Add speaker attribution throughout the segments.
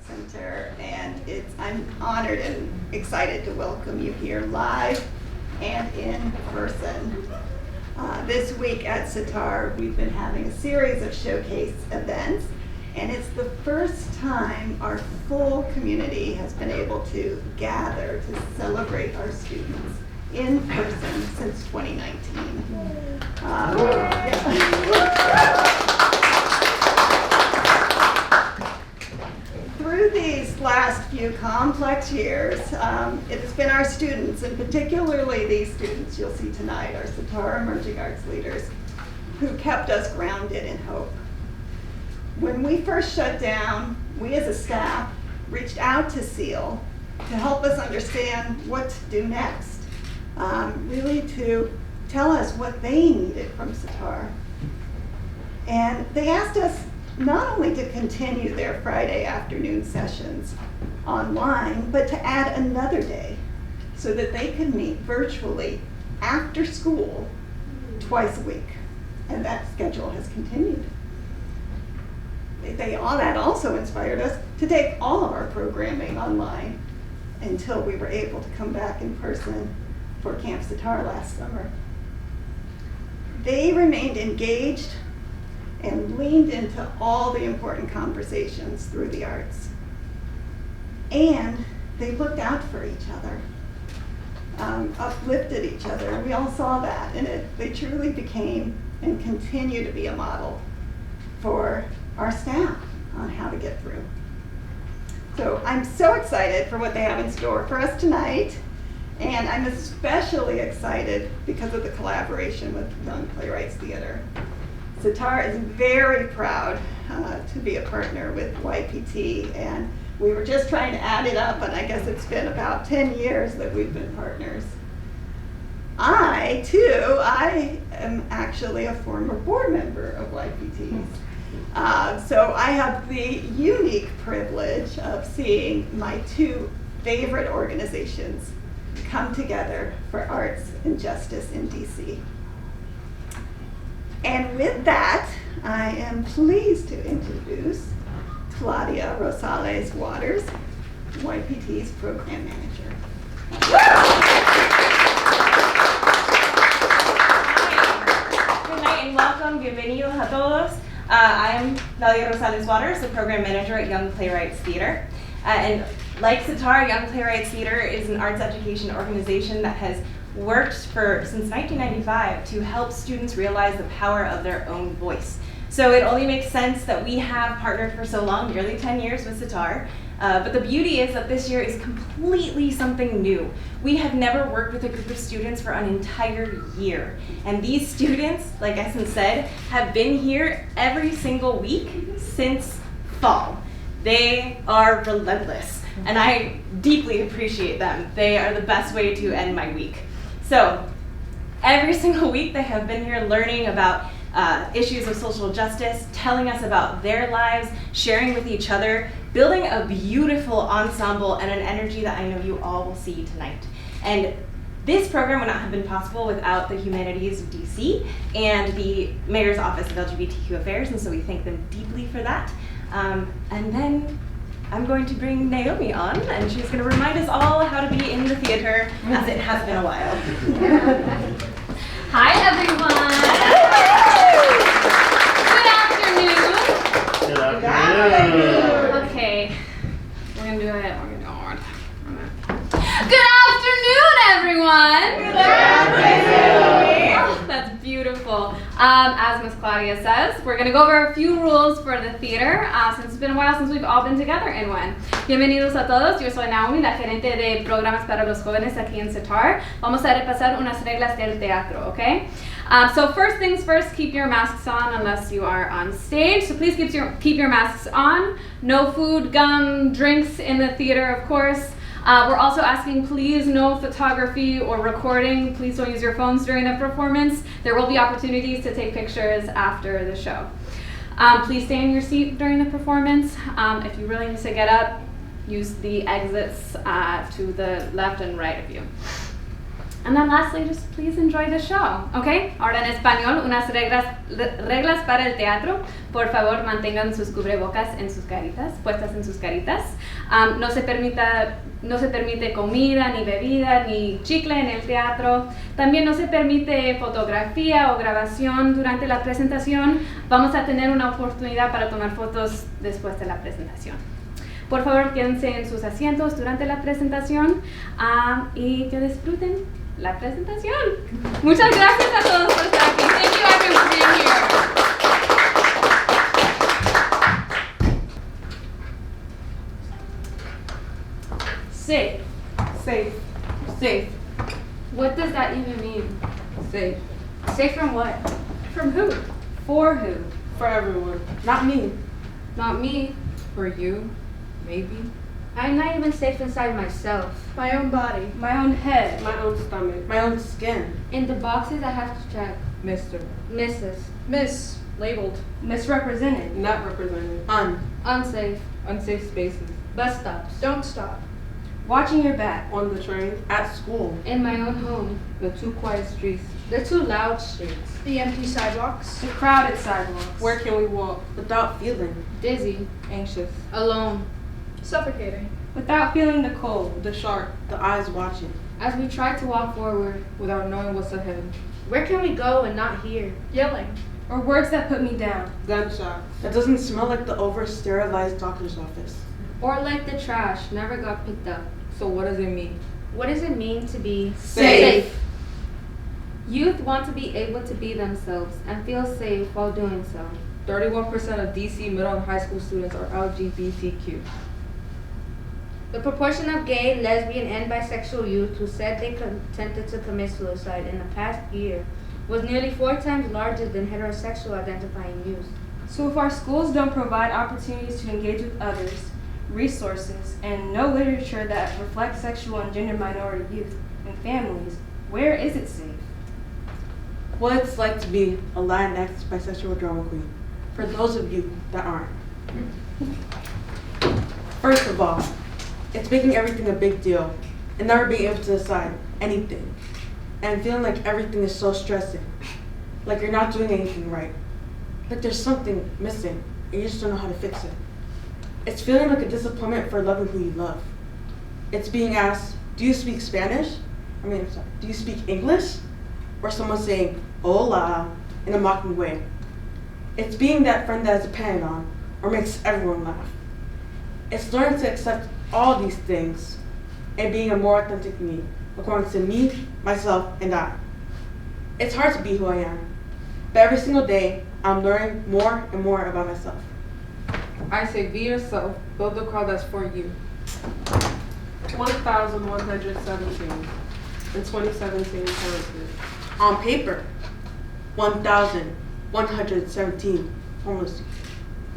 Speaker 1: Center, and I'm honored and excited to welcome you here live and in person. This week at Sitar, we've been having a series of showcase events, and it's the first time our full community has been able to gather to celebrate our students in person since 2019. Through these last few complex years, it has been our students, and particularly these students you'll see tonight, our Sitar Emerging Arts leaders, who kept us grounded in hope. When we first shut down, we as a staff reached out to SEAL to help us understand what to do next, really to tell us what they needed from Sitar. And they asked us not only to continue their Friday afternoon sessions online, but to add another day so that they could meet virtually after school twice a week. And that schedule has continued. That also inspired us to take all of our programming online until we were able to come back in person for Camp Sitar last summer. They remained engaged and leaned into all the important conversations through the arts. And they looked out for each other, uplifted each other. We all saw that, and they truly became and continue to be a model for our staff on how to get through. So I'm so excited for what they have in store for us tonight, and I'm especially excited because of the collaboration with Young Playwrights Theater. Sitar is very proud to be a partner with YPT, and we were just trying to add it up, and I guess it's been about 10 years that we've been partners. I am actually a former board member of YPT. So I have the unique privilege of seeing my two favorite organizations come together for arts and justice in DC. And with that, I am pleased to introduce Claudia Rosales Waters, YPT's program manager.
Speaker 2: Good night and welcome. Bienvenidos a todos. I'm Claudia Rosales Waters, the program manager at Young Playwrights Theater. And like Sitar, Young Playwrights Theater is an arts education organization that has worked since 1995 to help students realize the power of their own voice. So it only makes sense that we have partnered for so long, nearly 10 years with Sitar. But the beauty is that this year is completely something new. We have never worked with a group of students for an entire year. And these students, like Essen said, have been here every single week since fall. They are relentless, and I deeply appreciate them. They are the best way to end my week. So every single week they have been here learning about issues of social justice, telling us about their lives, sharing with each other, building a beautiful ensemble and an energy that I know you all will see tonight. And this program would not have been possible without the Humanities of DC and the Mayor's Office of LGBTQ Affairs, and so we thank them deeply for that. And then I'm going to bring Naomi on, and she's going to remind us all how to be in the theater, as it has been a while.
Speaker 3: Hi, everyone. Good afternoon.
Speaker 4: Good afternoon.
Speaker 3: Okay, we're going to do it. Good afternoon, everyone.
Speaker 1: Good afternoon.
Speaker 3: Oh, that's beautiful. As Ms. Claudia says, we're going to go over a few rules for the theater, since it's been a while since we've all been together in one. Bienvenidos a todos, yo soy Naomi, la gerente de programas para los jóvenes aquí en Sitar. Vamos a repasar unas reglas del teatro, okay? So first things first, keep your masks on unless you are on stage. So please keep your masks on. No food, gum, drinks in the theater, of course. We're also asking, please, no photography or recording. Please don't use your phones during the performance. There will be opportunities to take pictures after the show. Please stay in your seat during the performance. If you really need to get up, use the exits to the left and right of you. And then lastly, just please enjoy the show, ¿ok? Ahora en español, unas reglas para el teatro. Por favor, mantengan sus cubrebocas en sus caritas, puestas en sus caritas. No se permite comida, ni bebida, ni chicle en el teatro. También no se permite fotografía o grabación durante la presentación. Vamos a tener una oportunidad para tomar fotos después de la presentación. Por favor, quédense en sus asientos durante la presentación y que disfruten la presentación. Muchas gracias a todos por estar aquí. Thank you everyone for being here. Safe.
Speaker 2: Safe.
Speaker 3: Safe. What does that even mean?
Speaker 2: Safe.
Speaker 5: Safe from what?
Speaker 3: From who?
Speaker 2: For who? For everyone. Not me.
Speaker 3: Not me.
Speaker 2: For you. Maybe.
Speaker 5: I'm not even safe inside myself.
Speaker 2: My own body.
Speaker 6: My own head.
Speaker 2: My own stomach. My own skin.
Speaker 5: In the boxes I have to check.
Speaker 2: Mr.
Speaker 5: Mrs.
Speaker 6: Miss.
Speaker 2: Labeled.
Speaker 6: Misrepresented.
Speaker 2: Not represented.
Speaker 5: Unsafe.
Speaker 2: Unsafe spaces.
Speaker 5: Bus stops.
Speaker 6: Don't stop. Watching your back.
Speaker 2: On the train. At school.
Speaker 5: In my own home.
Speaker 2: The too quiet streets.
Speaker 5: The too loud streets.
Speaker 6: The empty sidewalks. The crowded sidewalks.
Speaker 2: Where can we walk? Without feeling.
Speaker 5: Dizzy.
Speaker 2: Anxious.
Speaker 5: Alone.
Speaker 6: Suffocating.
Speaker 2: Without feeling the cold. The sharp. The eyes watching.
Speaker 5: As we try to walk forward.
Speaker 2: Without knowing what's ahead.
Speaker 5: Where can we go and not hear?
Speaker 6: Yelling. Or words that put me down.
Speaker 2: Gunshot. That doesn't smell like the over-sterilized doctor's office.
Speaker 5: Or like the trash never got picked up.
Speaker 2: So what does it mean?
Speaker 5: What does it mean to be
Speaker 2: Safe.
Speaker 3: Youth want to be able to be themselves and feel safe while doing so.
Speaker 7: 31% of DC middle and high school students are LGBTQ.
Speaker 5: The proportion of gay, lesbian, and bisexual youth who said they attempted to commit suicide in the past year was nearly 4 times larger than heterosexual identifying youth.
Speaker 6: So if our schools don't provide opportunities to engage with others, resources, and no literature that reflects sexual and gender minority youth and families, where is it safe?
Speaker 8: What it's like to be a Latinx bisexual drama queen, for those of you that aren't. First of all, it's making everything a big deal and never being able to decide anything and feeling like everything is so stressing, like you're not doing anything right, like there's something missing and you just don't know how to fix it. It's feeling like a disappointment for loving who you love. It's being asked, do you speak Spanish? Do you speak English? Or someone saying, hola, in a mocking way. It's being that friend that is depended on or makes everyone laugh. It's learning to accept all these things and being a more authentic me, according to me, myself, and I. It's hard to be who I am, but every single day, I'm learning more and more about myself.
Speaker 7: I say be yourself, build a crowd that's for you.
Speaker 2: 1,117 in 2017 counted.
Speaker 8: On paper, 1,117 homeless youth.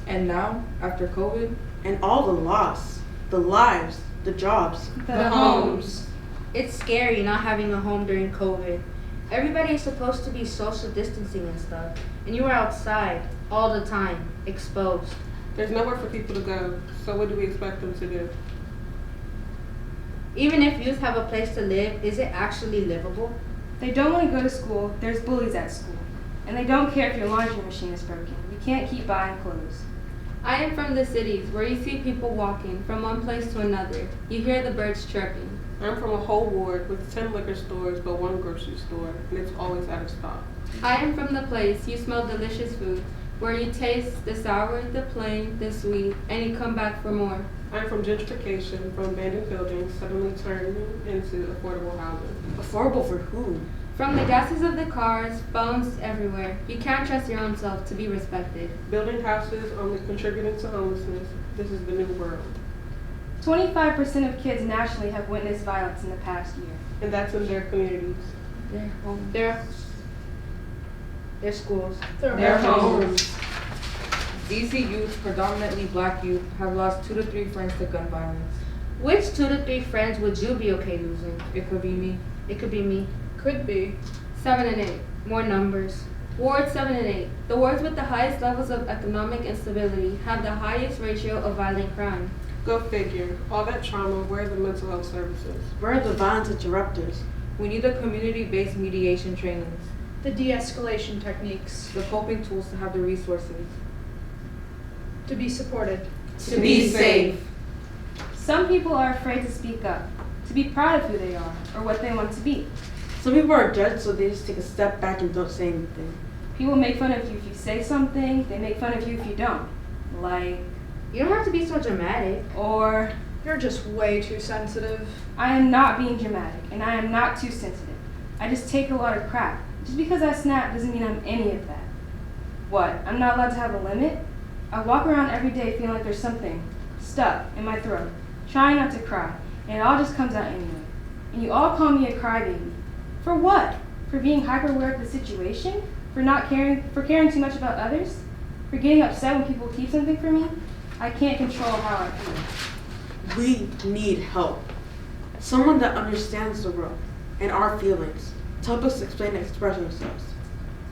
Speaker 7: And now, after COVID,
Speaker 8: And all the loss, the lives, the jobs.
Speaker 6: The homes.
Speaker 5: It's scary not having a home during COVID. Everybody is supposed to be social distancing and stuff, and you are outside all the time, exposed.
Speaker 2: There's nowhere for people to go, so what do we expect them to do?
Speaker 5: Even if youth have a place to live, is it actually livable?
Speaker 6: They don't want to go to school, there's bullies at school. And they don't care if your laundry machine is broken. You can't keep buying clothes.
Speaker 3: I am from the cities where you see people walking from one place to another. You hear the birds chirping.
Speaker 2: I'm from a whole ward with 10 liquor stores but 1 grocery store, and it's always out of stock.
Speaker 3: I am from the place you smell delicious food, where you taste the sour, the plain, the sweet, and you come back for more.
Speaker 2: I'm from gentrification, from abandoned buildings suddenly turning into affordable housing.
Speaker 8: Affordable for who?
Speaker 3: From the gases of the cars, phones everywhere, you can't trust your own self to be respected.
Speaker 2: Building houses only contributing to homelessness. This is the new world.
Speaker 6: 25% of kids nationally have witnessed violence in the past year.
Speaker 2: And that's in their communities.
Speaker 5: Their homes. Their schools.
Speaker 2: Their homes.
Speaker 7: DC youth, predominantly black youth, have lost 2 to 3 friends to gun violence.
Speaker 5: Which 2 to 3 friends would you be okay losing?
Speaker 7: It could be me.
Speaker 5: It could be me.
Speaker 6: Could be.
Speaker 3: 7 and 8.
Speaker 5: More numbers.
Speaker 3: Wards 7 and 8. The wards with the highest levels of economic instability have the highest ratio of violent crime.
Speaker 2: Go figure. All that trauma, where are the mental health services?
Speaker 8: Where are the violence interrupters?
Speaker 7: We need the community-based mediation trainings,
Speaker 4: The de-escalation techniques.
Speaker 7: the coping tools to have the resources.
Speaker 4: To be supported.
Speaker 7: To be safe.
Speaker 6: Some people are afraid to speak up, to be proud of who they are or what they want to be.
Speaker 8: Some people are judged, so they just take a step back and don't say anything.
Speaker 6: People make fun of you if you say something, they make fun of you if you don't. Like,
Speaker 5: You don't have to be so dramatic.
Speaker 6: or,
Speaker 4: You're just way too sensitive.
Speaker 6: I am not being dramatic and I am not too sensitive. I just take a lot of crap. Just because I snap doesn't mean I'm any of that. What, I'm not allowed to have a limit? I walk around every day feeling like there's something stuck in my throat, trying not to cry, and it all just comes out anyway. And you all call me a crybaby. For what? For being hyper aware of the situation? For caring too much about others? For getting upset when people keep something from me? I can't control how I feel.
Speaker 8: We need help. Someone that understands the world and our feelings to help us explain and express ourselves.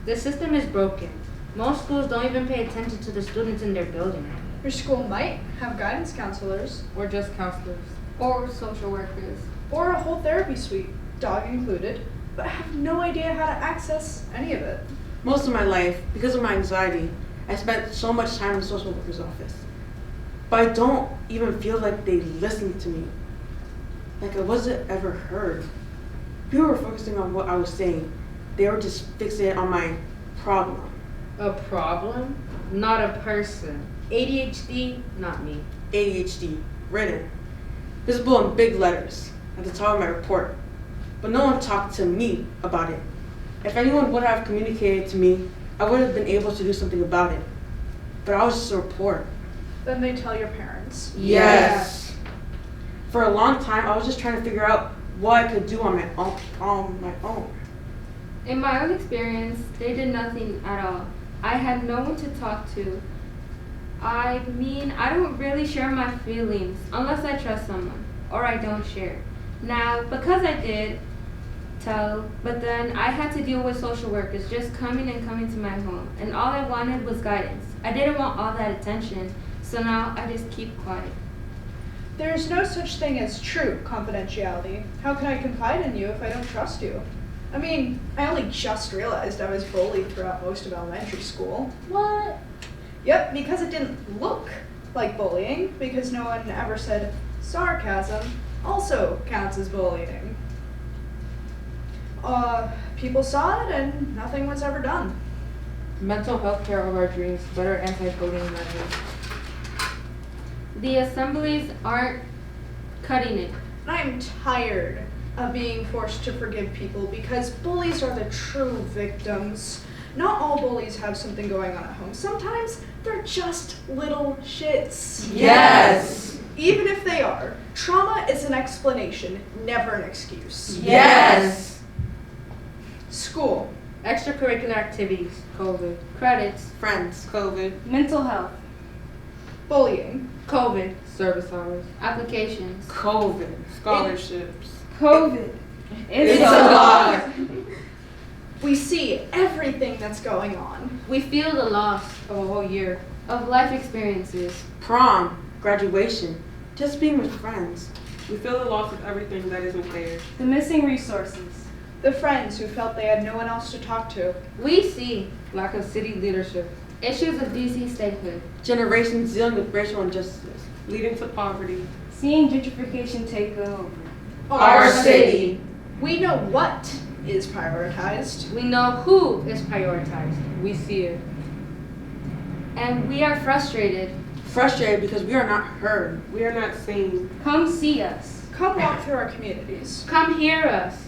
Speaker 5: The system is broken. Most schools don't even pay attention to the students in their building.
Speaker 4: Your school might have guidance counselors
Speaker 7: Or just counselors.
Speaker 3: Or social workers.
Speaker 4: or a whole therapy suite, dog included, but have no idea how to access any of it.
Speaker 8: Most of my life, because of my anxiety, I spent so much time in the social worker's office. But I don't even feel like they listened to me. Like I wasn't ever heard. People were focusing on what I was saying. They were just fixated on my problem.
Speaker 5: A problem? Not a person. ADHD? Not me.
Speaker 8: ADHD, written, visible in big letters at the top of my report. But no one talked to me about it. If anyone would have communicated to me, I would have been able to do something about it. But I was just a report.
Speaker 4: Then they tell your parents.
Speaker 8: Yes. For a long time, I was just trying to figure out what I could do on my own.
Speaker 3: In my own experience, they did nothing at all. I had no one to talk to. I mean, I don't really share my feelings unless I trust someone, or I don't share. Now, because I did tell, but then I had to deal with social workers just coming to my home, and all I wanted was guidance. I didn't want all that attention, so now I just keep quiet.
Speaker 4: There is no such thing as true confidentiality. How can I confide in you if I don't trust you? I mean, I only just realized I was bullied throughout most of elementary school.
Speaker 3: What?
Speaker 4: Yep, because it didn't look like bullying, because no one ever said sarcasm also counts as bullying. People saw it and nothing was ever done.
Speaker 7: Mental health care of our dreams, better anti-bullying measures.
Speaker 3: The assemblies aren't cutting it.
Speaker 4: And I am tired of being forced to forgive people because bullies are the true victims. Not all bullies have something going on at home. Sometimes they're just little shits.
Speaker 8: Yes.
Speaker 4: Even if they are, trauma is an explanation, never an excuse.
Speaker 8: Yes.
Speaker 4: School.
Speaker 5: Extracurricular activities.
Speaker 7: COVID.
Speaker 3: Credits.
Speaker 8: Friends.
Speaker 7: COVID.
Speaker 6: Mental health.
Speaker 4: Bullying.
Speaker 5: COVID.
Speaker 7: Service hours.
Speaker 3: Applications.
Speaker 8: COVID.
Speaker 7: Scholarships.
Speaker 6: COVID.
Speaker 8: It's a lot.
Speaker 4: We see everything that's going on.
Speaker 3: We feel the loss
Speaker 7: Of a whole year.
Speaker 3: of life experiences.
Speaker 8: Prom. Graduation. Just being with friends.
Speaker 9: We feel the loss of everything that isn't there.
Speaker 6: The missing resources.
Speaker 4: The friends who felt they had no one else to talk to.
Speaker 3: We see
Speaker 7: Lack of city leadership.
Speaker 3: issues of DC statehood.
Speaker 8: Generations dealing with racial injustices.
Speaker 9: Leading to poverty.
Speaker 6: Seeing gentrification take over.
Speaker 8: Our city.
Speaker 4: We know what is prioritized.
Speaker 5: We know who is prioritized.
Speaker 7: We see it.
Speaker 3: And we are frustrated.
Speaker 8: Frustrated because we are not heard.
Speaker 9: We are not seen.
Speaker 6: Come see us.
Speaker 4: Come walk through our communities.
Speaker 5: Come hear us.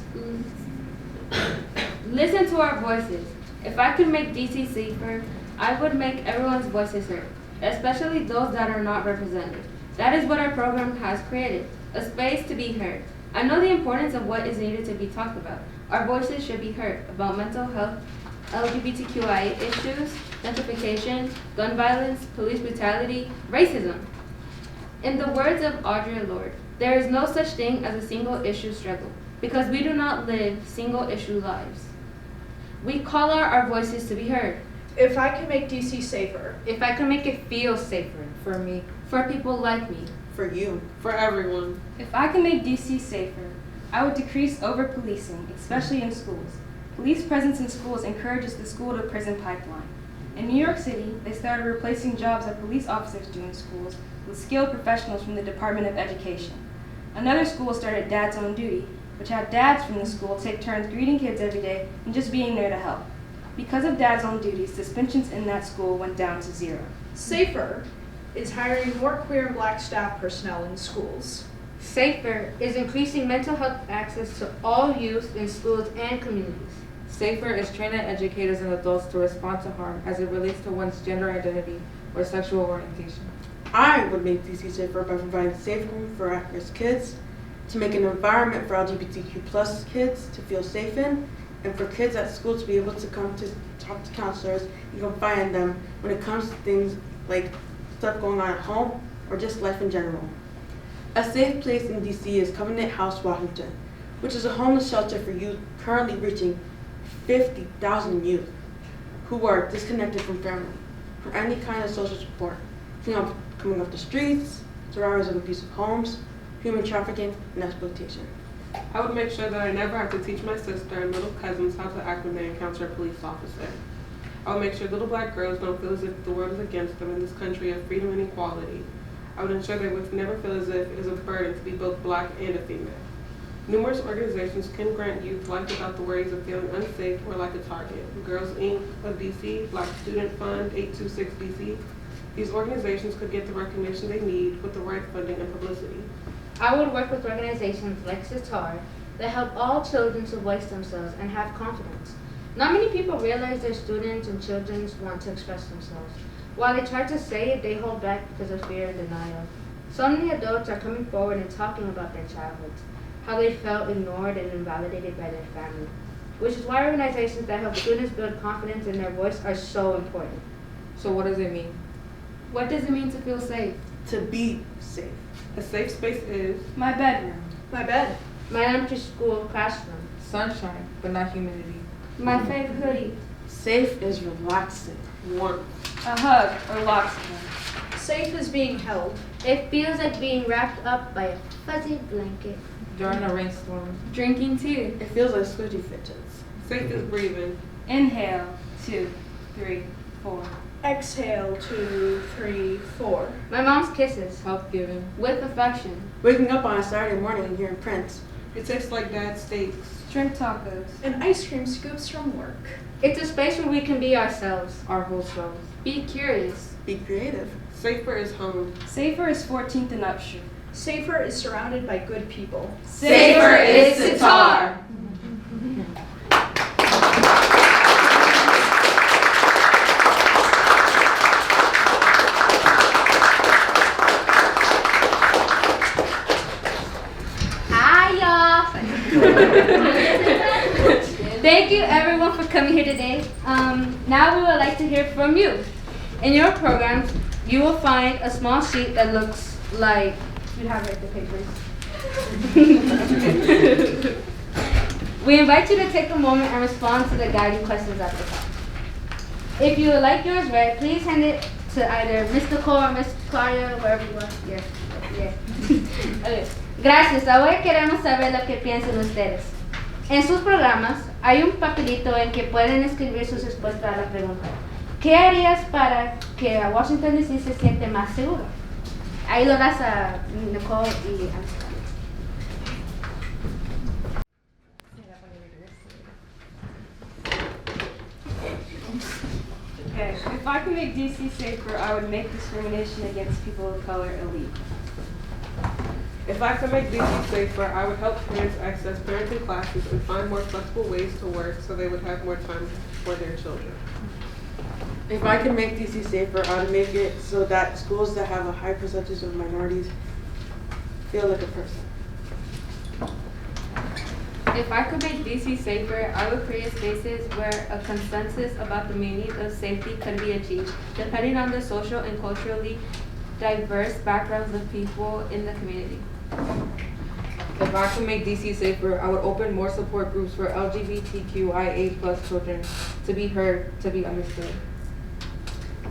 Speaker 3: Listen to our voices. If I could make DC safer, I would make everyone's voices heard, especially those that are not represented. That is what our program has created, a space to be heard. I know the importance of what is needed to be talked about. Our voices should be heard about mental health, LGBTQIA issues, gentrification, gun violence, police brutality, racism. In the words of Audre Lorde, there is no such thing as a single issue struggle, because we do not live single issue lives. We call out our voices to be heard.
Speaker 4: If I can make DC safer,
Speaker 5: If I can make it feel safer.
Speaker 7: For me.
Speaker 3: For people like me.
Speaker 8: For you.
Speaker 9: For everyone.
Speaker 6: If I can make DC safer, I would decrease over-policing, especially in schools. Police presence in schools encourages the school-to-prison pipeline. In New York City, they started replacing jobs that police officers do in schools with skilled professionals from the Department of Education. Another school started Dads on Duty, which had dads from the school take turns greeting kids every day and just being there to help. Because of Dads on Duty, suspensions in that school went down to 0.
Speaker 4: Safer is hiring more queer and black staff personnel in schools.
Speaker 5: Safer is increasing mental health access to all youth in schools and communities.
Speaker 7: Safer is training educators and adults to respond to harm as it relates to one's gender identity or sexual orientation.
Speaker 8: I would make DC safer by providing safe room for at-risk kids, to make an environment for LGBTQ plus kids to feel safe in, and for kids at school to be able to come to talk to counselors and confide in them when it comes to things like stuff going on at home or just life in general. A safe place in DC is Covenant House, Washington, which is a homeless shelter for youth currently reaching 50,000 youth who are disconnected from family, from any kind of social support, coming off the streets, survivors of abusive homes, human trafficking, and exploitation.
Speaker 9: I would make sure that I never have to teach my sister and little cousins how to act when they encounter a police officer. I would make sure little black girls don't feel as if the world is against them in this country of freedom and equality. I would ensure they would never feel as if it is a burden to be both black and a female. Numerous organizations can grant youth life without the worries of feeling unsafe or like a target. Girls Inc. of DC, Black Student Fund, 826 DC. These organizations could get the recognition they need with the right funding and publicity.
Speaker 5: I would work with organizations like Sitar that help all children to voice themselves and have confidence. Not many people realize their students and children want to express themselves. While they try to say it, they hold back because of fear and denial. So many adults are coming forward and talking about their childhoods, how they felt ignored and invalidated by their family, which is why organizations that help students build confidence in their voice are so important.
Speaker 7: So what does it mean?
Speaker 3: What does it mean to feel safe?
Speaker 8: To be safe.
Speaker 9: A safe space is
Speaker 6: My bedroom.
Speaker 4: My bed.
Speaker 5: My elementary school classroom.
Speaker 7: Sunshine, but not humidity.
Speaker 5: My favorite hoodie.
Speaker 8: Safe is relaxing.
Speaker 9: warmth.
Speaker 6: A hug or locksmith.
Speaker 4: Safe is being held.
Speaker 5: It feels like being wrapped up by a fuzzy blanket.
Speaker 7: During a rainstorm.
Speaker 3: Drinking tea.
Speaker 8: It feels like squidgy fidgets.
Speaker 9: Safe is breathing.
Speaker 6: Inhale, 2, 3, 4.
Speaker 4: Exhale, 2, 3, 4.
Speaker 5: My mom's kisses.
Speaker 7: Health giving.
Speaker 3: With affection.
Speaker 8: Waking up on a Saturday morning and hearing Prince.
Speaker 9: It tastes like dad's steaks.
Speaker 6: Shrimp tacos.
Speaker 4: And ice cream scoops from work.
Speaker 5: It's a space where we can be ourselves.
Speaker 7: Our whole selves.
Speaker 3: Be curious.
Speaker 8: Be creative.
Speaker 9: Safer is home.
Speaker 6: Safer is 14th and Up Street.
Speaker 4: Safer is surrounded by good people.
Speaker 3: Safer is Sitar.
Speaker 5: Thank you everyone for coming here today. Now we would like to hear from you. In your programs, you will find a small sheet that looks like, you have right the papers. We invite you to take a moment and respond to the guiding questions at the top. If you would like yours read, please hand it to either Ms. Nicole or Ms. Claudia, wherever you are. Yes, yes. Okay. Gracias, ahora queremos saber lo que piensan ustedes. En sus programas hay un papelito en que pueden escribir sus respuestas a la pregunta. ¿Qué harías para que a Washington DC se siente más seguro? Ahí lo das a Nicole y a Ms. Claudia.
Speaker 6: Okay, if I could make DC safer, I would make discrimination against people of color illegal.
Speaker 9: If I could make DC safer, I would help parents access parenting classes and find more flexible ways to work so they would have more time for their children.
Speaker 8: If I could make DC safer, I would make it so that schools that have a high percentage of minorities feel like a person.
Speaker 3: If I could make DC safer, I would create spaces where a consensus about the meaning of safety can be achieved, depending on the social and culturally diverse backgrounds of people in the community.
Speaker 7: If I could make DC safer, I would open more support groups for LGBTQIA+ children to be heard, to be understood.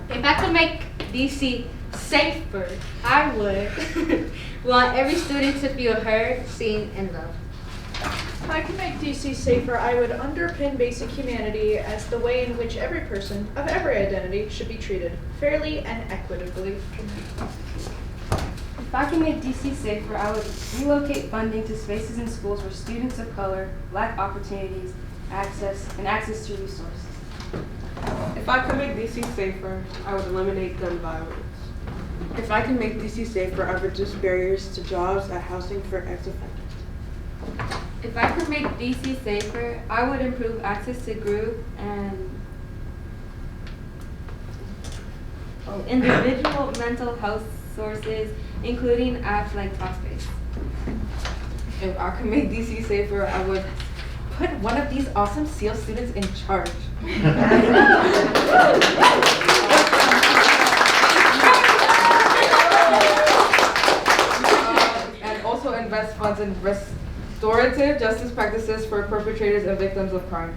Speaker 5: If I could make DC safer, I would want every student to feel heard, seen, and loved.
Speaker 4: If I can make DC safer, I would underpin basic humanity as the way in which every person of every identity should be treated fairly and equitably.
Speaker 6: If I can make DC safer, I would relocate funding to spaces in schools where students of color lack opportunities, access to resources.
Speaker 9: If I could make DC safer, I would eliminate gun violence.
Speaker 8: If I can make DC safer, I would reduce barriers to jobs and housing for ex-offenders.
Speaker 5: If I could make DC safer, I would improve access to group and individual mental health sources, including apps like Talkspace.
Speaker 7: If I could make DC safer, I would put one of these awesome SEAL students in charge. And also invest funds in restorative justice practices for perpetrators and victims of crime.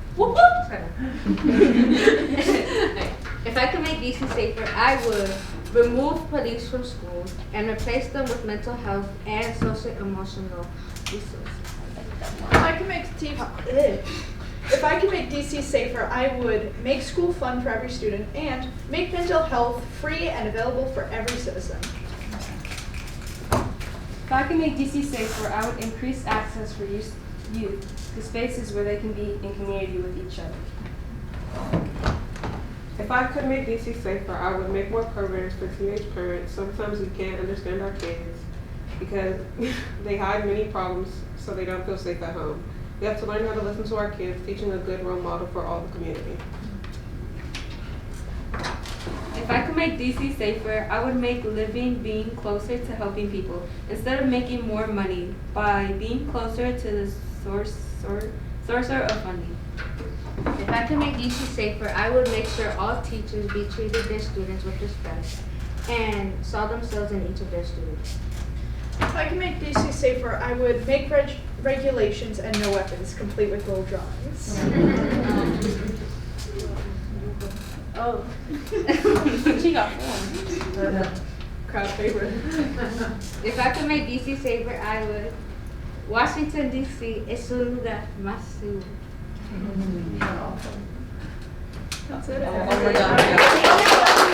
Speaker 5: If I could make DC safer, I would remove police from schools and replace them with mental health and socio-emotional resources.
Speaker 4: If I can make DC safer, I would make school fun for every student and make mental health free and available for every citizen.
Speaker 6: If I can make DC safer, I would increase access for youth to spaces where they can be in community with each other.
Speaker 9: If I could make DC safer, I would make more programs for teenage parents. Sometimes we can't understand our kids because they hide many problems so they don't feel safe at home. We have to learn how to listen to our kids, teaching a good role model for all the community.
Speaker 5: If I could make DC safer, I would make being closer to helping people instead of making more money by being closer to the sourcer of funding. If I could make DC safer, I would make sure all teachers be treated their students with respect and saw themselves in each of their students.
Speaker 4: If I can make DC safer, I would make regulations and no weapons, complete with little drawings.
Speaker 2: Oh. She got one.
Speaker 4: Crowd favorite.
Speaker 5: If I could make DC safer, I would. Washington, D.C. es un lugar más seguro.
Speaker 4: That's it.
Speaker 7: Oh my God.